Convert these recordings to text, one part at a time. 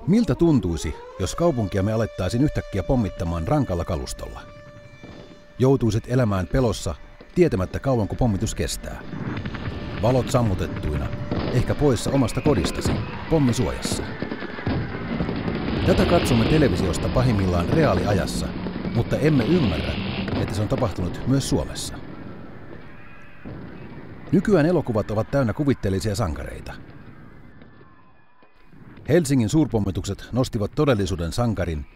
Miltä tuntuisi, jos kaupunkiamme alettaisiin yhtäkkiä pommittamaan rankalla kalustolla? Joutuisit elämään pelossa, tietämättä kauanko pommitus kestää. Valot sammutettuina, ehkä poissa omasta kodistasi, pommisuojassa. Tätä katsomme televisiosta pahimmillaan reaaliajassa, mutta emme ymmärrä, että se on tapahtunut myös Suomessa. Nykyään elokuvat ovat täynnä kuvitteellisia sankareita. Helsingin suurpommitukset nostivat todellisuuden sankarin,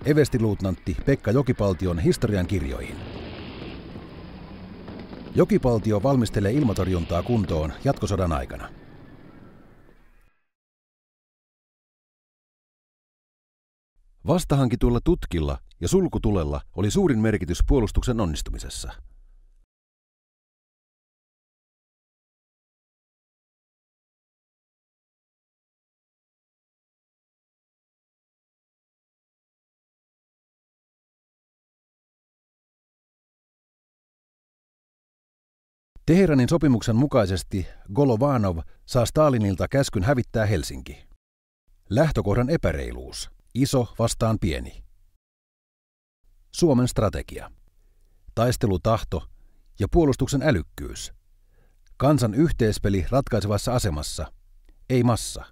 everstiluutnantti Pekka Jokipaltion historian kirjoihin. Jokipaltio valmistelee ilmatorjuntaa kuntoon jatkosodan aikana. Vastahankituilla tutkilla ja sulkutulella oli suurin merkitys puolustuksen onnistumisessa. Teheranin sopimuksen mukaisesti Golovanov saa Stalinilta käskyn hävittää Helsinki. Lähtökohdan epäreiluus. Iso vastaan pieni. Suomen strategia. Taistelutahto ja puolustuksen älykkyys. Kansan yhteispeli ratkaisevassa asemassa. Ei massa.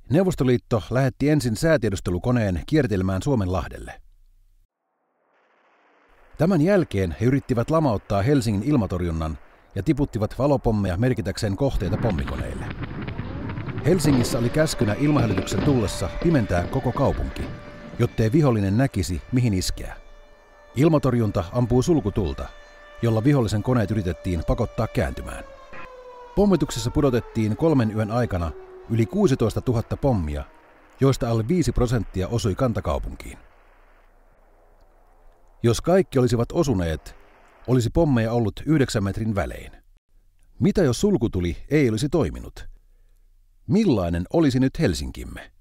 Neuvostoliitto lähetti ensin säätiedustelukoneen kiertelemään Suomenlahdelle. Tämän jälkeen he yrittivät lamauttaa Helsingin ilmatorjunnan ja tiputtivat valopommeja merkitäkseen kohteita pommikoneille. Helsingissä oli käskynä ilmahälytyksen tullessa pimentää koko kaupunki, jottei vihollinen näkisi, mihin iskeä. Ilmatorjunta ampuu sulkutulta, jolla vihollisen koneet yritettiin pakottaa kääntymään. Pommituksessa pudotettiin 3 yön aikana yli 16 000 pommia, joista alle 5% osui kantakaupunkiin. Jos kaikki olisivat osuneet, olisi pommeja ollut 9 metrin välein. Mitä jos sulkutuli ei olisi toiminut? Millainen olisi nyt Helsinkimme?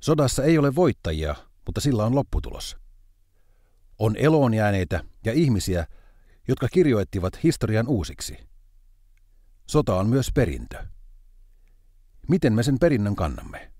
Sodassa ei ole voittajia, mutta sillä on lopputulos. On eloon jääneitä ja ihmisiä, jotka kirjoittivat historian uusiksi. Sota on myös perintö. Miten me sen perinnön kannamme?